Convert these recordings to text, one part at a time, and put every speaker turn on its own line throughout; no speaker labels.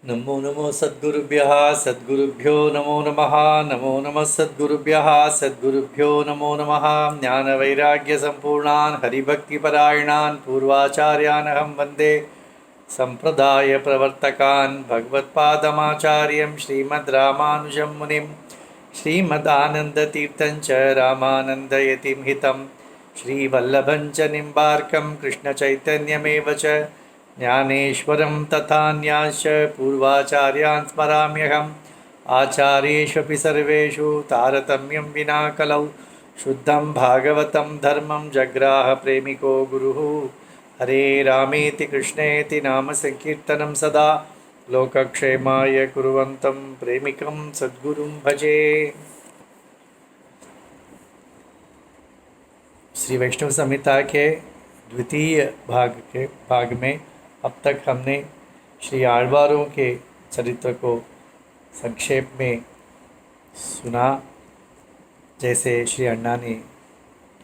नमो नमो सद्गुरुभ्यः सद्गुरुभ्यो नमो नमः। नमो नमः सद्गुरुभ्यः सद्गुरुभ्यो नमो नमः। ज्ञानवैराग्यसम्पूर्णान् हरिभक्तिपरायणान् पूर्वाचार्यानहं वन्दे सम्प्रदायप्रवर्तकान् भगवत्पादमाचार्यं श्रीमद् रामानुजं मुनिं श्रीमदानन्दतीर्थं च रामानन्दयतिं हितं श्रीवल्लभं च निम्बार्कं कृष्णचैतन्यमेव च ज्ञानेश्वरं तथान्याश्च पूर्वाचार्यान् स्मराम्यहम् आचार्येष्वपि सर्वेषु तारतम्यं विना कलौ शुद्धं भागवतं धर्मं जग्राह प्रेमिको गुरुः। हरे रामेति कृष्णेति नाम संकीर्तनं सदा लोकक्षेमाय कुर्वन्तं प्रेमिकं सद्गुरुं भजे। श्री वैष्णव संहिता के द्वितीय भाग में अब तक हमने श्री आழ்वारों के चरित्र को संक्षेप में सुना। जैसे श्री अण्णा ने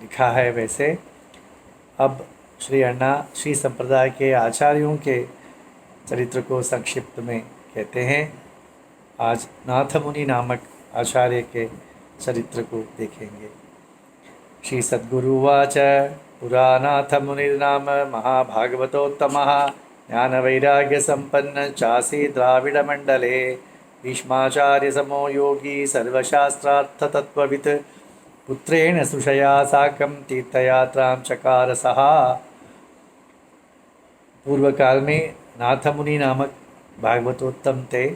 लिखा है वैसे अब श्री अण्णा श्री संप्रदाय के आचार्यों के चरित्र को संक्षिप्त में कहते हैं। आज नाथ मुनि नामक आचार्य के चरित्र को देखेंगे। श्री सद्गुरुवाच पुरानाथ मुनिर्नाम महाभागवतोत्तमः ज्ञानवैराग्यसम्पन्न चासी द्राविडमण्डले भीष्माचार्यसमो योगी सर्वशास्त्रार्थतत्त्ववित् पुत्रेण सुषया साकं तीर्थयात्रां चकार सः। पूर्व काल में नाथ मुनि नामक भागवतोत्तम थे।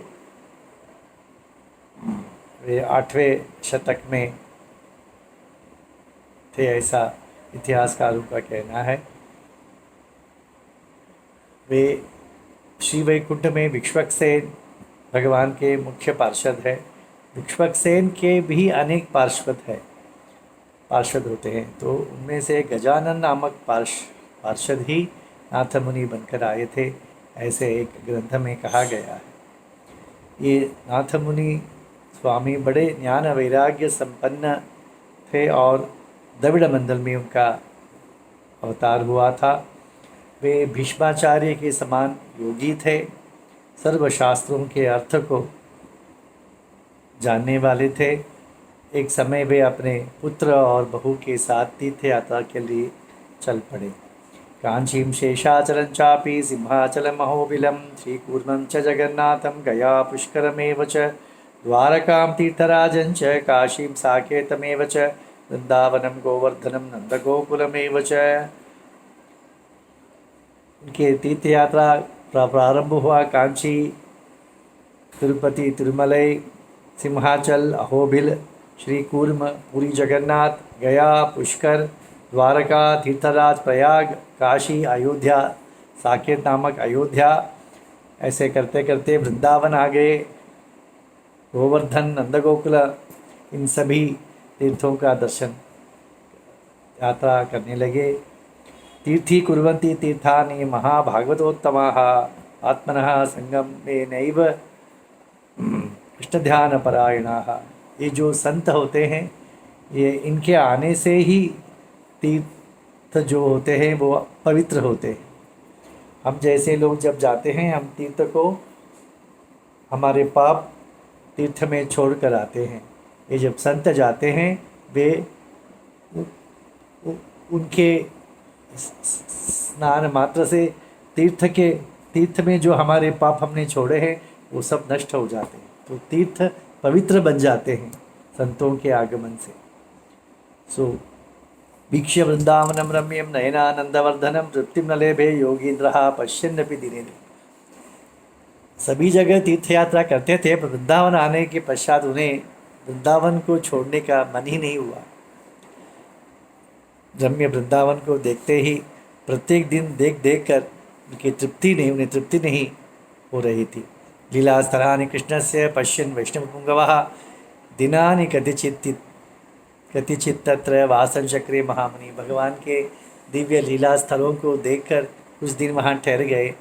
वे 8वें शतक में थे, ऐसा इतिहासकारों का कहना है। वे श्री वैकुंठ में विक्ष्वक्सेन भगवान के मुख्य पार्षद है। विक्ष्वक्सेन के भी अनेक पार्षद होते हैं, तो उनमें से गजानन नामक पार्षद ही नाथ मुनि बनकर आए थे, ऐसे एक ग्रंथ में कहा गया है। ये नाथ मुनि स्वामी बड़े ज्ञान वैराग्य संपन्न थे और द्रविड़ मंडल में उनका अवतार हुआ था। वे भीष्माचार्य के समान योगी थे, सर्वशास्त्रों के अर्थ को जानने वाले थे। एक समय वे अपने पुत्र और बहू के साथ तीर्थ यात्रा के लिए चल पड़े। कांचीं शेषाचलं चापि सिंहाचलमहोबिलं श्रीकूर्मं च जगन्नाथं गया पुष्करमेव च द्वारकां तीर्थराजं च काशीं साकेतमेव च वृंदावनम गोवर्धनम नंदगोकुलमेव च। उनके तीर्थ यात्रा प्रारंभ हुआ कांची, तिरुपति, तिरुमलई, सिंहाचल, अहोबिल, श्रीकूर्म, पुरी जगन्नाथ, गया, पुष्कर, द्वारका, तीर्थराज, प्रयाग, काशी, अयोध्या, साकेत नामक अयोध्या, ऐसे करते करते वृंदावन आ गए, गोवर्धन, नंदगोकुल, इन सभी तीर्थों का दर्शन यात्रा करने लगे। तीर्थी कुर्वन्ति तीर्थानि महाभागवतोत्तमाः आत्मनः संगमेनैव कृष्णध्यानपरायणाः। ये जो संत होते हैं, ये इनके आने से ही तीर्थ जो होते हैं वो पवित्र होते हैं। हम जैसे लोग जब जाते हैं, हम तीर्थ को हमारे पाप तीर्थ में छोड़ कर आते हैं। ये जब संत जाते हैं, वे उनके स्नान मात्र से तीर्थ में जो हमारे पाप हमने छोड़े हैं वो सब नष्ट हो जाते हैं। तो तीर्थ पवित्र बन जाते हैं संतों के आगमन से। सो वीक्ष्य वृंदावनम रम्यम नयनानंदवर्धनम तृप्तिम न लेभे योगींद्रः पश्यन्नपि दिने। सभी जगह तीर्थ यात्रा करते थे, पर वृंदावन आने के पश्चात उन्हें वृंदावन को छोड़ने का मन ही नहीं हुआ। रम्य वृंदावन को देखते ही प्रत्येक दिन देख कर उन्हें तृप्ति नहीं हो रही थी। लीला स्थलानि कृष्णस्य पश्यन् वैष्णवपुंगवः दिनानि कतिचित् तत्र वासन चक्रे महामुनि। भगवान के दिव्य लीला स्थलों को देखकर कुछ दिन वहाँ ठहर गए।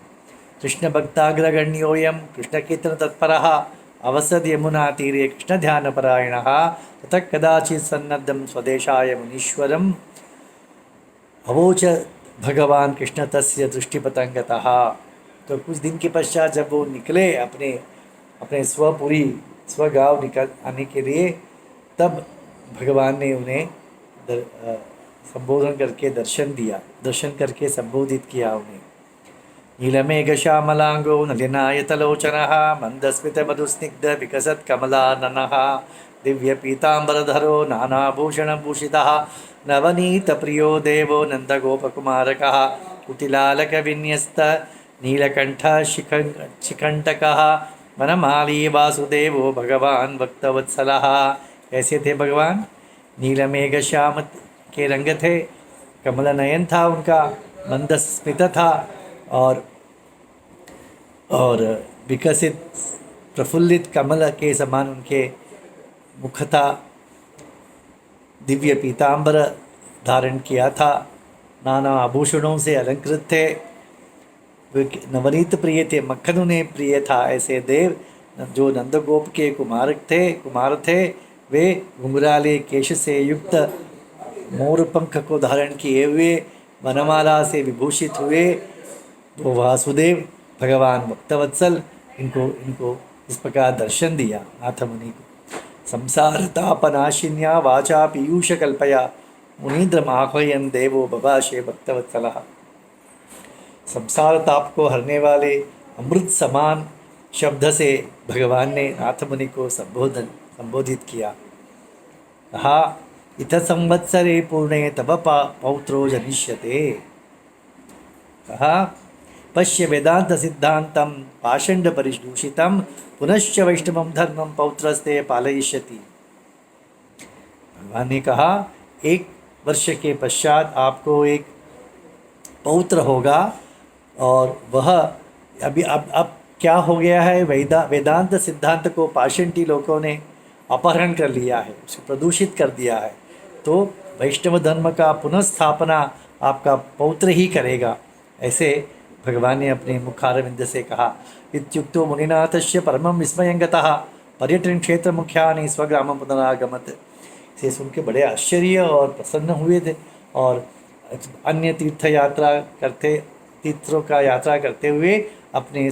कृष्ण भक्ताग्रगण्योऽयं कृष्ण कीर्तन तत्परः अवसद यमुना तीरे कृष्ण ध्यानपरायणः ततः कदाचित् सन्नद्धं स्वदेशाय मुनीश्वरम् अवोच भगवान कृष्ण तस्य दृष्टिपतं गतः। तो कुछ दिन के पश्चात जब वो निकले अपने अपने स्वपुरी स्वगांव निकल आने के लिए, तब भगवान ने उन्हें संबोधन करके दर्शन दिया, दर्शन करके संबोधित किया उन्हें। नीलमेघश्यामलांगो नलिनायतलोचनः मंदस्मितमधुस्निग्ध विकसत् कमलाननः दिव्यपीताम्बरधरो नानाभूषणभूषितः नवनीतप्रियो देवो नन्दगोपकुमारकः कुटिलालकविन्यस्त नीलकण्ठः शिखण्डकः वनमाली वासुदेवो भगवान भक्तवत्सलः। कैसे थे भगवान? नीलमेघ श्याम के रंग थे, कमल नयन था उनका, मंदस्मित था और विकसित प्रफुल्लित कमल के समान उनके मुख था। दिव्य पीताम्बर धारण किया था, नाना आभूषणों से अलंकृत थे, नवनीत प्रिय थे, मक्खन उन्हें प्रिय था। ऐसे देव जो नंदगोप के कुमार थे वे घुंघराले केश से युक्त मोर पंख को धारण किए हुए वनमाला से विभूषित हुए वो वासुदेव भगवान भक्तवत्सल इनको इस प्रकार दर्शन दिया नाथ मुनि को। संसार तापनाशिन्या वाचा पीयूष कल्पया मुनीन्द्र आह्वयन देवो बभाषे भक्तवत्सलः। संसार ताप को हरने वाले अमृत समान शब्द से भगवान ने नाथ मुनि को संबोधित किया। कहा, इत संवत्सरे पूर्णे तव पौत्रो जनिष्यते। कहा, पश्य वेदांत सिद्धांतम पाषंड परिदूषितम पुनश्च वैष्णवम धर्मम पौत्रस्ते पालयिष्यति। भगवान ने कहा, 1 वर्ष के पश्चात आपको एक पौत्र होगा और वह अब क्या हो गया है, वेदांत सिद्धांत को पाषंडी लोगों ने अपहरण कर लिया है, उसे प्रदूषित कर दिया है, तो वैष्णव धर्म का पुनर्स्थापना आपका पौत्र ही करेगा। ऐसे भगवान ने अपने मुखारविंद से कहा। इत्युक्तो मुनिनाथस्य परमं विस्मयंगतः पर्यटन क्षेत्र मुख्यानि स्वग्रामं पुनरागमत्। इसे सुन के बड़े आश्चर्य और प्रसन्न हुए थे और अन्य तीर्थों का यात्रा करते हुए अपने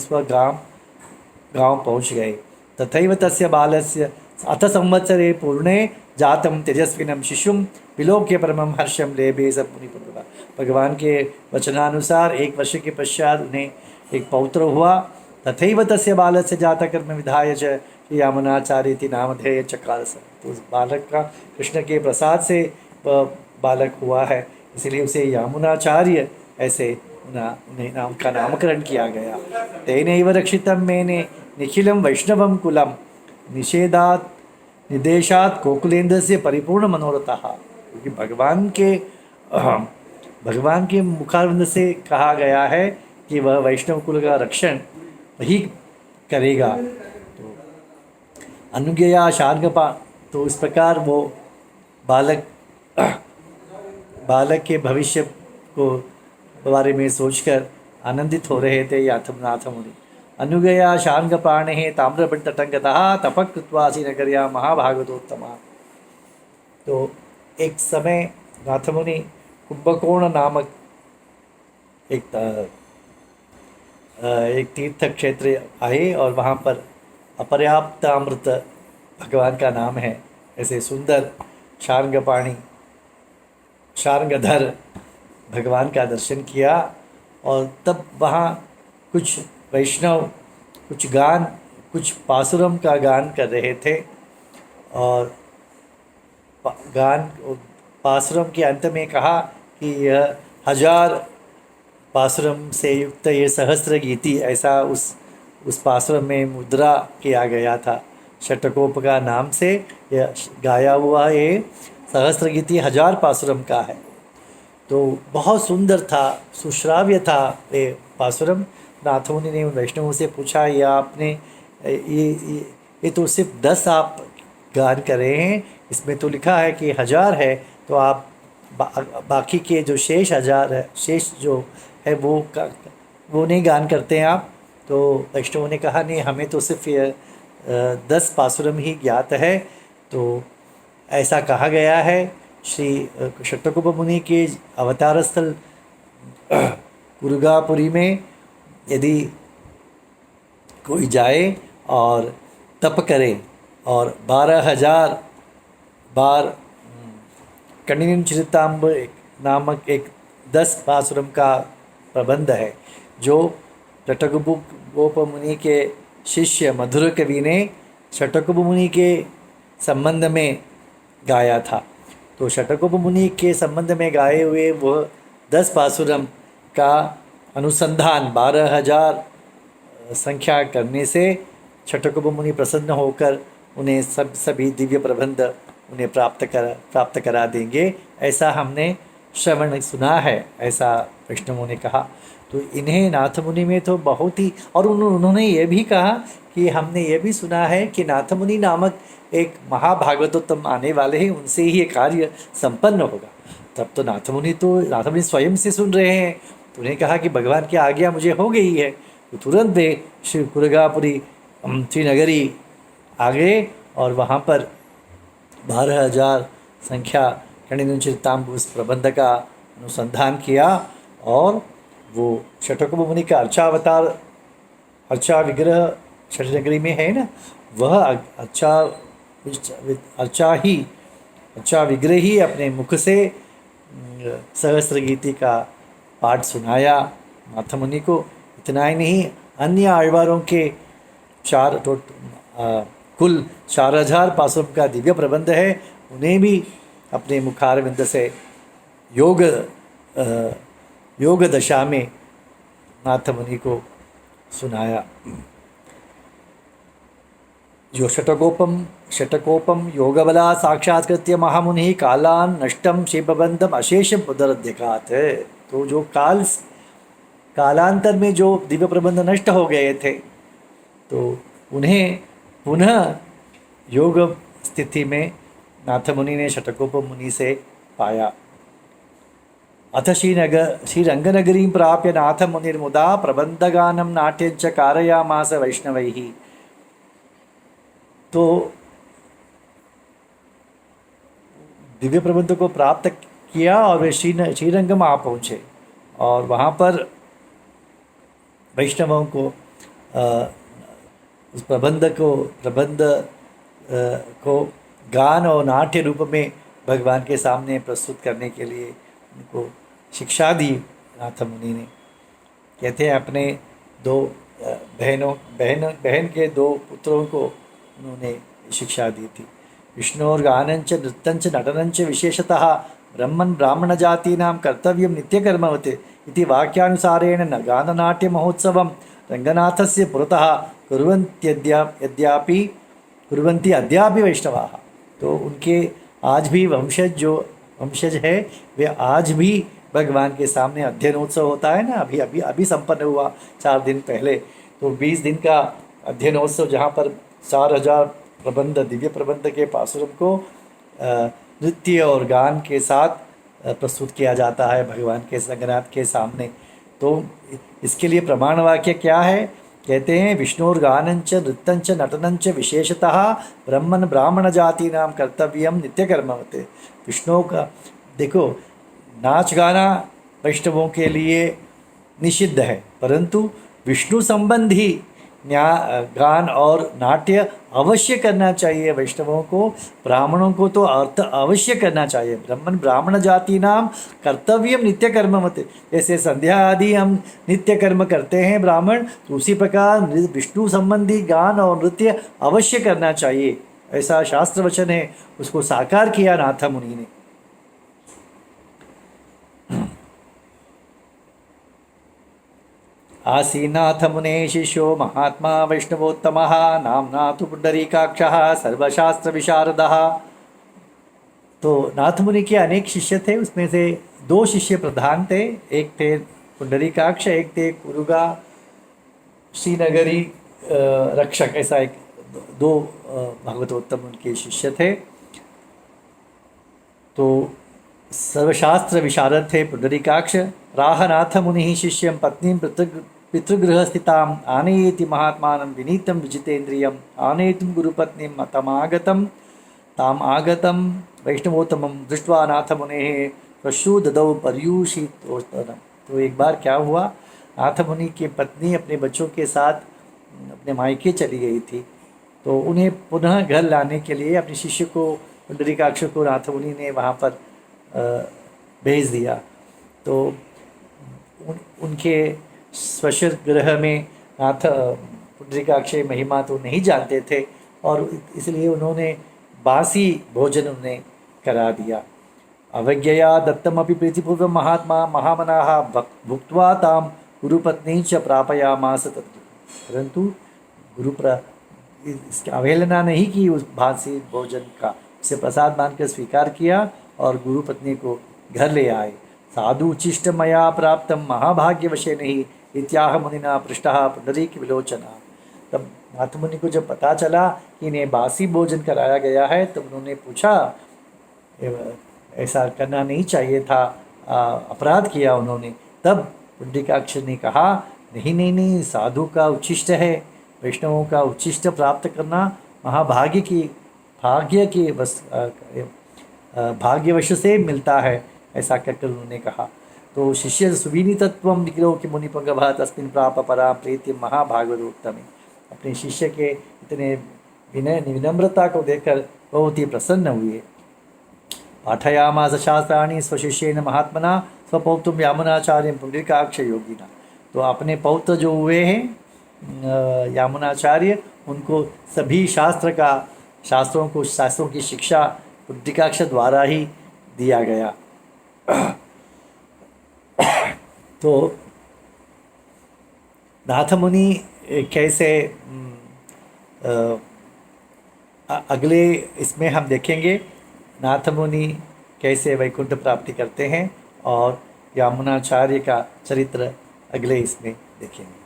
गांव पहुँच गए। तथैव तस्य बालस्य अथ संवत्सरे पूर्णे जातम तेजस्विनम शिशुम विलोक्य परमं हर्षम लेभे सब मुनिपुत्र। भगवान के वचनानुसार 1 वर्ष के पश्चात उन्हें एक पौत्र हुआ। तथैव तस्य बालस्य जातकर्म विधाय च यामुनाचार्य नामधेय चकार। तो उस बालक का कृष्ण के प्रसाद से बालक हुआ है, इसलिए उसे यामुनाचार्य ऐसे उन्हें का नामकरण किया गया। तेनैव रक्षितं मेने निखिलं वैष्णवं कुलं निषेधात् निदेशात् कोकुलेन्द्र से परिपूर्ण मनोरथा। क्योंकि भगवान के मुखारविंद से कहा गया है कि वह वैष्णव कुल का रक्षण वही करेगा। तो अनुज्ञया शार्गपा, तो इस प्रकार वो बालक के भविष्य को बारे में सोचकर आनंदित हो रहे थे नाथ मुनि। अनुगया शार्ङ्गपाणिः ताम्रपट्टटङ्गतः तपः कृत्वा श्रीनगर्या महाभागवतोत्तमा। तो एक समय नाथ मुनि कुंभकोण नामक एक तीर्थ क्षेत्र आए और वहाँ पर अपर्याप्त अमृत भगवान का नाम है, ऐसे सुंदर शार्ङ्गधर भगवान का दर्शन किया। और तब वहाँ कुछ वैष्णव कुछ पासुरम का गान कर रहे थे और पासुरम के अंत में कहा कि यह 1000 पासुरम से युक्त ये सहस्त्र गीति, ऐसा उस पासुरम में मुद्रा किया गया था। षटकोप का नाम से यह गाया हुआ ये सहस्त्र गीति 1000 पासुरम का है। तो बहुत सुंदर था, सुश्राव्य था ये पासुरम। नाथ मुनि ने उन वैष्णवों से पूछा, ये आपने ये तो सिर्फ 10 आप गान कर रहे हैं, इसमें तो लिखा है कि 1000 है, तो आप बाकी के जो शेष 1000 है, शेष जो है वो नहीं गान करते हैं आप। तो वैष्णवों ने कहा, नहीं, हमें तो सिर्फ 10 पासुरम ही ज्ञात है। तो ऐसा कहा गया है श्री षट्कुप मुनि के अवतार स्थल कुरुगापुरी में, यदि कोई जाए और तप करे और 12,000 बार कण्णिनी चरिताम्ब नामक एक 10 पासुरम का प्रबंध है, जो शठगोप मुनि के शिष्य मधुर कवि ने शठगोप मुनि के संबंध में गाया था। तो शठगोप मुनि के संबंध में गाए हुए वह 10 पासुरम का अनुसंधान 12,000 संख्या करने से शठगोप मुनि प्रसन्न होकर उन्हें सभी दिव्य प्रबंध उन्हें प्राप्त करा देंगे, ऐसा हमने श्रवण सुना है, ऐसा वैष्णवों ने कहा। तो इन्हें नाथ मुनि में तो बहुत ही, और उन्होंने ये भी कहा कि हमने ये भी सुना है कि नाथ मुनि नामक एक महाभागवतोत्तम आने वाले हैं, उनसे ही ये कार्य संपन्न होगा। तब तो नाथ मुनि स्वयं से सुन रहे हैं, तो उन्हें कहा कि भगवान की आज्ञा मुझे हो गई है। तो तुरंत वे श्री कुरगापुरी श्रीनगरी आ गए और वहाँ पर 12,000 संख्या कण्णिनी चरिताम्ब उस प्रबंध का अनुसंधान किया और वो शठगोप मुनि का अर्चावतार, अर्चा विग्रह श्रीनगरी में है ना, वह अर्चा विग्रह ही अपने मुख से सहस्त्र गीति का पाठ सुनाया नाथ मुनि को। इतना ही नहीं, अन्य आழ்वारों के कुल 4,000 पासुरों का दिव्य प्रबंध है, उन्हें भी अपने मुखारविंद से योग दशा में नाथ मुनि को सुनाया। जो शठकोपम योगबला साक्षात्कृत्य महामुनि कालान नष्टम शिवबंधम अशेषम पुनरुद्यकात। तो जो कालांतर में जो दिव्य प्रबंध नष्ट हो गए थे, तो उन्हें पुनः योग स्थिति में नाथ मुनि ने शठकोप मुनि से पाया। अथ श्रीरंगनगरीं प्राप्य नाथ मुनिर्मुदा प्रबंधगानं नाट्यञ्च कारयामास वैष्णवैः। तो दिव्य प्रबंध को प्राप्त किया और वे श्रीरंगम आ पहुँचे और वहाँ पर वैष्णवों को उस प्रबंध को गान और नाट्य रूप में भगवान के सामने प्रस्तुत करने के लिए उनको शिक्षा दी नाथ मुनि ने। कहते हैं अपने दो बहन के 2 पुत्रों को उन्होंने शिक्षा दी थी। विष्णोर्गानंच नृत्यंच नटनंच विशेषतः ब्रह्मन् ब्राह्मण जातीनां कर्तव्यं नित्यकर्मवत् इति वाक्यानुसारेण न गाननाट्य महोत्सवं रंगनाथस्य पुरतः कुर्वन्ति अद्यापि वैष्णवाः। तो उनके आज भी वंशज है, वे आज भी भगवान के सामने अध्ययनोत्सव होता है ना, अभी संपन्न हुआ 4 दिन पहले। तो 20 दिन का अध्ययनोत्सव जहाँ पर 4,000 प्रबंध, दिव्य प्रबंध के पासुरों को नृत्य और गान के साथ प्रस्तुत किया जाता है भगवान के रंगनाथ के सामने। तो इसके लिए प्रमाण वाक्य क्या है? कहते हैं विष्णुर्गानंच नृत्यंच नटनंच विशेषतः ब्रह्मन् ब्राह्मण जातीनां कर्तव्यम नित्यकर्मवत्। विष्णु का देखो, नाच गाना वैष्णवों के लिए निषिद्ध है, परंतु विष्णु संबंधी गान और नाट्य अवश्य करना चाहिए वैष्णवों को। ब्राह्मणों को तो अर्थ अवश्य करना चाहिए। ब्राह्मण ब्राह्मण जाति नाम कर्तव्यम नित्य कर्म मत। जैसे संध्या आदि हम नित्य कर्म करते हैं ब्राह्मण, तो उसी प्रकार विष्णु संबंधी गान और नृत्य अवश्य करना चाहिए, ऐसा शास्त्र वचन है। उसको साकार किया नाथ मुनि ने। आसीनाथ मुने शिष्यो महात्मा वैष्णवोत्तमः नाम्ना तु पुंडरीकाक्षः सर्वशास्त्र विशारदः। तो नाथ मुनि के अनेक शिष्य थे, उसमें से 2 शिष्य प्रधान थे। एक थे पुंडरीकाक्ष, एक थे कुरुगा श्रीनगरी रक्षक। ऐसा एक 2 भागवतोत्तम उनके शिष्य थे। तो सर्वशास्त्र विशारद थे पुंडरीकाक्ष। राहनाथ मुनि शिष्यं पत्नीं पितृगृह स्थिताम् आनयेति महात्मानं विनीतं विजितेन्द्रियम् आनेतुं गुरुपत्नीं ताम् आगतं वैष्णवोत्तमं दृष्ट्वा नाथ मुनेः श्वश्रु ददौ पर्यूषितोत्तरम्। तो एक बार क्या हुआ, नाथ मुनि की पत्नी अपने बच्चों के साथ अपने मायके चली गई थी, तो उन्हें पुनः घर लाने के लिए अपने शिष्य को पुंडरीकाक्ष को नाथमुनि ने वहाँ पर भेज दिया। तो उनके स्वशर ग्रह में नाथ पुंडरीकाक्ष महिमा तो नहीं जानते थे, और इसलिए उन्होंने बासी भोजन उन्हें करा दिया। अवज्ञया दत्तमपि प्रीतिपूर्वं महात्मा महामनाः भुक्त्वा तां गुरुपत्नी च प्रापयामास तत्। परंतु इसकी अवहेलना नहीं की उस बासी भोजन का, उसे प्रसाद मानकर स्वीकार किया और गुरुपत्नी को घर ले आए। साधु उचिष्ट मया प्राप्तम महाभाग्यवशे नहीं इत्याह मुनिना पृष्ठः पुंडरीक विलोचना। तब नाथ मुनि को जब पता चला कि इन्हें बासी भोजन कराया गया है, तब उन्होंने पूछा, ऐसा करना नहीं चाहिए था, अपराध किया उन्होंने। तब पुंडरीकाक्ष ने कहा, नहीं नहीं नहीं, साधु का उच्छिष्ट है, वैष्णवों का उच्छिष्ट प्राप्त करना भाग्यवश से मिलता है, ऐसा कहकर उन्होंने कहा। तो शिष्य सुविनीतत्व निखिलो कि मुनिपंगभः तस्मिन् प्राप परा प्रीति महाभागवतोत्तमे। अपने शिष्य के इतने विनम्रता को देखकर बहुत ही प्रसन्न हुए। पाठयामास शास्त्राणि स्वशिष्येन महात्मना स्वपौत्रं यामुनाचार्यं पुंडरीकाक्ष योगिना। तो अपने पौत्र जो हुए हैं यामुनाचार्य, उनको सभी शास्त्रों की शिक्षा पुंडरीकाक्ष द्वारा ही दिया गया। तो नाथ मुनि कैसे अगले इसमें हम देखेंगे नाथ मुनि कैसे वैकुंठ प्राप्ति करते हैं, और यामुनाचार्य का चरित्र अगले इसमें देखेंगे।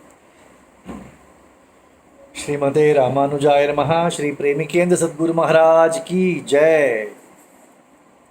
श्रीमते रामानुजाय नमः। श्री प्रेमिकेंद्र सद्गुरु महाराज की जय।